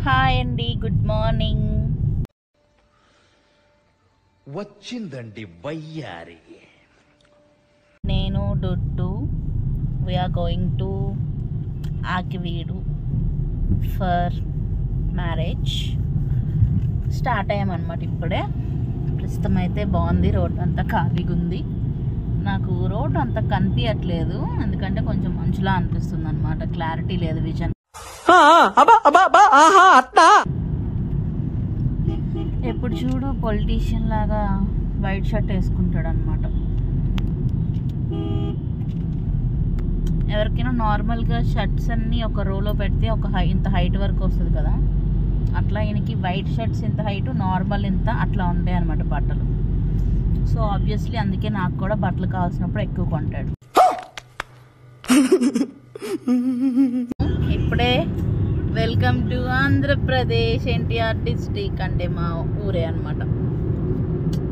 Hi అండి, good morning. వచ్చిందండి వయ్యారి. నేను డుట్టు we're going to Akividu for marriage. Start అయ్యామన్నమాట ఇప్పుడే. ప్రస్తుతం అయితే బాగుంది, రోడ్ అంతా ఖాళీగా ఉంది. నాకు రోడ్ అంతా కనిపించట్లేదు, ఎందుకంటే కొంచెం మంచులా అనిపిస్తుంది అనమాట, క్లారిటీ లేదు విజన్. ఎప్పుడు చూడు పొలిటీషియన్ లాగా వైట్ షర్ట్ వేసుకుంటాడు అనమాట. ఎవరికైనా నార్మల్గా షర్ట్స్ అన్నీ ఒక రోలో పెడితే ఇంత హైట్ వరకు వస్తుంది కదా, అట్లా ఈయనకి వైట్ షర్ట్స్ ఇంత హైట్, నార్మల్ ఇంత అట్లా ఉంటాయి అనమాట బట్టలు. సో ఆబ్వియస్లీ అందుకే నాకు కూడా బట్టలు కావాల్సినప్పుడు ఎక్కువ కొంటాడు. ఇప్పుడే welcome to Andhra Pradesh, NTR district, అంటే మా ఊరే అనమాట.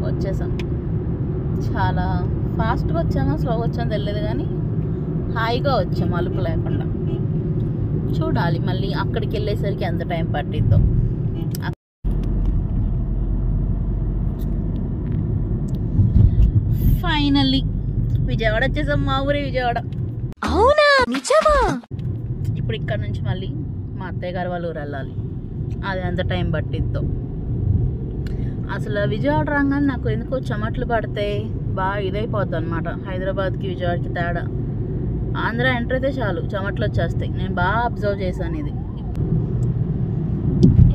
వచ్చేసాం. చాలా ఫాస్ట్గా వచ్చామో స్లోగా వచ్చామో తెలియదు, కానీ హాయిగా వచ్చాము అలుపు లేకుండా. చూడాలి మళ్ళీ అక్కడికి వెళ్ళేసరికి ఎంత టైం పట్టిద్దో. ఫైనల్లీ విజయవాడ వచ్చేసాం, మా ఊరే విజయవాడ. అవునా, నిజమా? ఇప్పుడు ఇక్కడ నుంచి మళ్ళీ మా అత్తయ్య గారు వాళ్ళ ఊరు వెళ్ళాలి, అది ఎంత టైం పట్టిద్దో. అసలు విజయవాడ రాగానే నాకు ఎందుకో చెమట్లు పడితే బాగా ఇదైపోద్ది అనమాట. హైదరాబాద్కి విజయవాడకి తేడా. ఆంధ్ర ఎంటర్ అయితే చాలు చెమట్లు వచ్చేస్తాయి. నేను బాగా అబ్జర్వ్ చేశాను ఇది.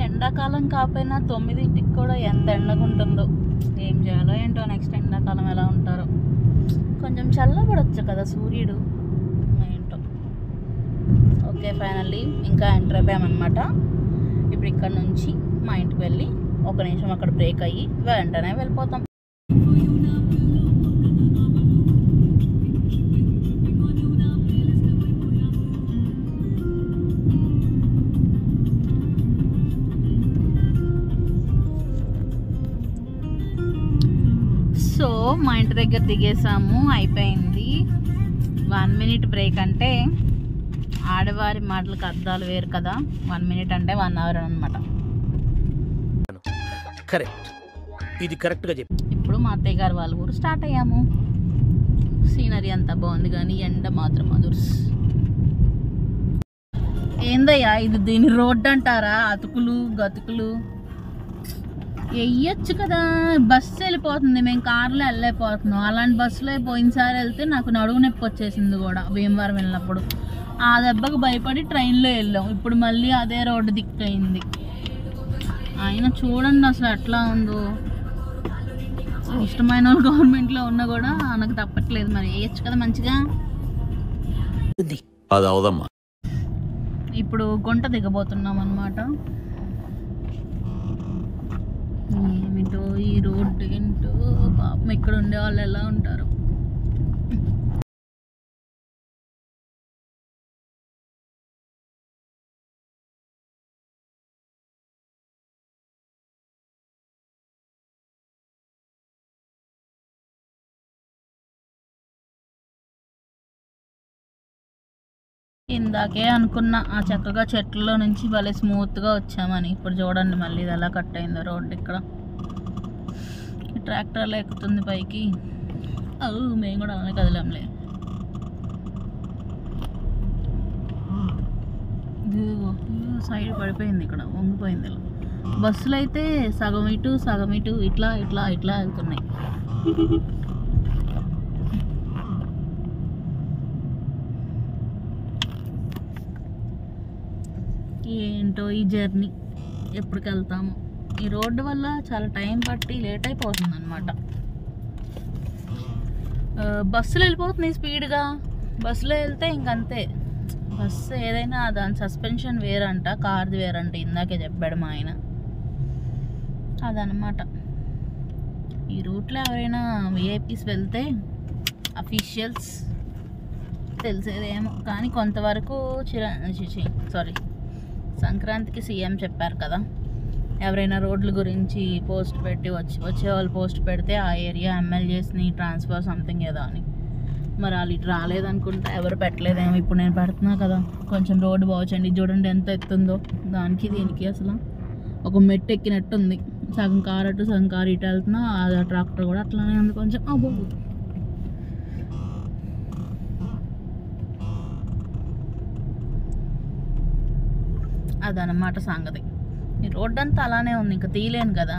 ఎండాకాలం కాకపోయినా 9ంటికి కూడా ఎంత ఎండగా ఉంటుందో. ఏం చేయాలో ఏంటో, నెక్స్ట్ ఎండాకాలం ఎలా ఉంటారో. కొంచెం చల్లబడొచ్చు కదా సూర్యుడు, ఏంటో. ఓకే, ఫైనల్లీ ఇంకా ఎంటర్ అయిపోయామన్నమాట. ఇప్పుడు ఇక్కడ నుంచి మా ఇంటికి వెళ్ళి ఒక నిమిషం అక్కడ బ్రేక్ అయ్యి వెంటనే వెళ్ళిపోతాం. సో మా ఇంటి దగ్గర దిగేసాము, అయిపోయింది. 1 minute బ్రేక్ అంటే ఆడవారి మాటలకు అర్థాలు వేరు కదా. 1 minute అంటే 1 hour అనమాట. కరెక్ట్, ఇది కరెక్ట్గా చెప్పి. ఇప్పుడు మా అత్తయ్య గారు వాళ్ళ ఊరు స్టార్ట్ అయ్యాము. సీనరీ అంతా బాగుంది, కానీ ఎండ మాత్రం అదుర్స్. ఏందయ్యా ఇది, దీని రోడ్డు అంటారా? అతుకులు గతుకులు వెయ్యొచ్చు కదా. బస్సు వెళ్ళిపోతుంది, మేము కార్లో వెళ్ళలేకపోతున్నాం. అలాంటి బస్సులో పోయినసారి వెళ్తే నాకు నడువు నొప్పి వచ్చేసింది కూడా, భీమవరం వెళ్ళినప్పుడు. ఆ దెబ్బకు భయపడి ట్రైన్లో వెళ్ళాం. ఇప్పుడు మళ్ళీ అదే రోడ్డు దిక్కయింది. అయినా చూడండి అసలు ఎట్లా ఉందో. ఇష్టమైన వాళ్ళు గవర్నమెంట్లో ఉన్నా కూడా నాకు తప్పట్లేదు. మరి వేయచ్చు కదా మంచిగా. అది అవదమ్మా. ఇప్పుడు గుంట దిగబోతున్నాం అన్నమాట. ఏమిటో ఈ రోడ్డు ఏంటో, పాపం ఇక్కడ ఉండే వాళ్ళు ఎలా ఉంటారు. ఇందాకే అనుకున్నా ఆ చక్కగా చెట్లలో నుంచి భలే స్మూత్గా వచ్చామని. ఇప్పుడు చూడండి మళ్ళీ ఇది ఎలా కట్ అయిందో రోడ్డు. ఇక్కడ ట్రాక్టర్లో ఎక్కుతుంది పైకి. మేము కూడా అలానే కదలంలే. సైడ్ పడిపోయింది, ఇక్కడ వంగిపోయింది. ఇలా బస్సులు అయితే సగం ఇటు సగం ఇటు ఇట్లా ఇట్లా ఇట్లా వెళ్తున్నాయి. ఏంటో ఈ జర్నీ, ఎప్పటికి వెళ్తాము. ఈ రోడ్డు వల్ల చాలా టైం పట్టి లేట్ అయిపోతుంది అనమాట. బస్సులు వెళ్ళిపోతున్నాయి స్పీడ్గా. బస్సులో వెళ్తే ఇంకంతే. బస్సు ఏదైనా దాని సస్పెన్షన్ వేరంట, కార్ది వేరంట. ఇందాకే చెప్పాడు మా ఆయన. అదనమాట. ఈ రూట్లో ఎవరైనా విఐపీస్ వెళ్తే అఫీషియల్స్ తెలిసేదేమో, కానీ కొంతవరకు సంక్రాంతికి సీఎం చెప్పారు కదా, ఎవరైనా రోడ్ల గురించి పోస్ట్ పెట్టి వచ్చేవాళ్ళు పోస్ట్ పెడితే ఆ ఏరియా ఎమ్మెల్యేస్ని ట్రాన్స్ఫర్ సంథింగ్ ఏదో అని. మరి వాళ్ళు ఇటు రాలేదనుకుంటా, ఎవరు పెట్టలేదేమో. ఇప్పుడు నేను పెడుతున్నా కదా, కొంచెం రోడ్డు బాగుంచండి. చూడండి ఎంత ఎత్తుందో, దానికి దీనికి అసలు ఒక మెట్టు ఎక్కినట్టుంది. సగం కారు అటు సగం కారు ఇటు వెళ్తున్నా, ఆ ట్రాక్టర్ కూడా అట్లానే ఉంది కొంచెం. అబ్బో, అదనమాట సంగతి. ఈ రోడ్డు అంతా అలానే ఉంది, ఇంకా తీయలేను కదా.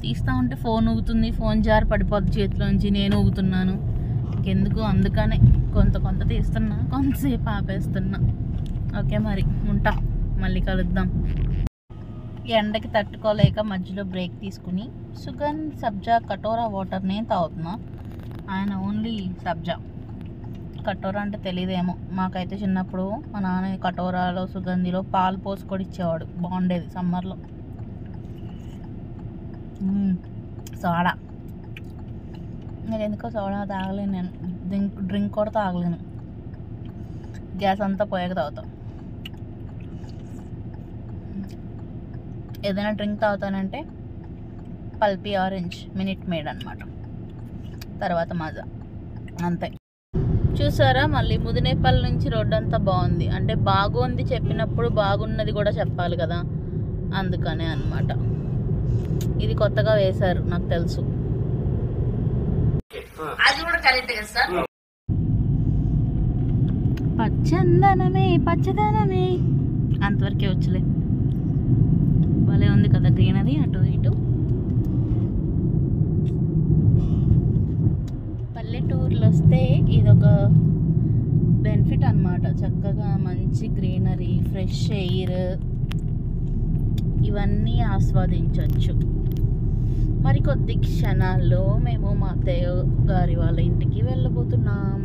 తీస్తూ ఉంటే ఫోన్ ఊగుతుంది, ఫోన్ జారి పడిపోద్ది చేతిలోంచి, నేను ఊగుతున్నాను. ఇంకెందుకు, అందుకనే కొంత తీస్తున్నా, కొంతసేపు ఆపేస్తున్నా. ఓకే మరి ఉంటా, మళ్ళీ కలుద్దాం. ఎండకి తట్టుకోలేక మధ్యలో బ్రేక్ తీసుకుని సుగంధ్ సబ్జా కటోరా వాటర్ని తాగుతున్నా. ఆయన ఓన్లీ సబ్జా, కటోరా అంటే తెలియదేమో. మాకైతే చిన్నప్పుడు మా నాన్న కటోరాలో సుగంధిలో పాలు పోసుకొని ఇచ్చేవాడు, బాగుండేది సమ్మర్లో. సోడా, నేను ఎందుకో సోడా తాగలేను, నేను డ్రింక్ కూడా తాగలేను. గ్యాస్ అంతా పోయాక తాగుతాం. ఏదైనా డ్రింక్ తాగుతానంటే పల్పీ ఆరెంజ్ మినిట్ మేడ్ అనమాట, తర్వాత మజా, అంతే. చూసారా, మళ్ళీ ముదినేపల్లి నుంచి రోడ్డు అంతా బాగుంది. అంటే బాగుంది చెప్పినప్పుడు బాగున్నది కూడా చెప్పాలి కదా, అందుకనే అన్నమాట. ఇది కొత్తగా వేశారు, నాకు తెలుసు. అది కూడా కరెక్ట్ కదా సార్. పచ్చందనమే పచ్చదనమే, అంతవరకే వచ్చలే. భలే ఉంది కదా గ్రీనరీ, అటు ఇటు. పల్లెటూర్లో వస్తే ఇదొక బెనిఫిట్ అన్నమాట. చక్కగా మంచి గ్రీనరీ, ఫ్రెష్ ఎయిర్, ఇవన్నీ ఆస్వాదించవచ్చు. మరి కొద్ది క్షణాల్లో మేము మా అత్తయ్య గారి వాళ్ళ ఇంటికి వెళ్ళబోతున్నాం.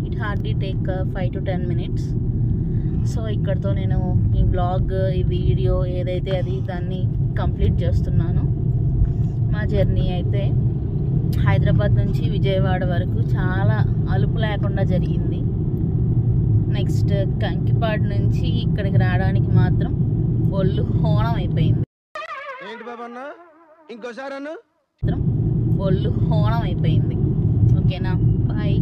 It hardly take 5 to 10 minutes. So ఇక్కడితో నేను ఈ వ్లాగ్, ఈ వీడియో ఏదైతే అది దాన్ని కంప్లీట్ చేస్తున్నాను. మా జర్నీ అయితే హైదరాబాద్ నుంచి విజయవాడ వరకు చాలా అలుపు లేకుండా జరిగింది. నెక్స్ట్ కంకిపాడు నుంచి ఇక్కడికి రావడానికి మాత్రం ఒళ్ళు హోనం అయిపోయింది. ఒళ్ళు హోనం అయిపోయింది. ఓకేనా, బాయ్.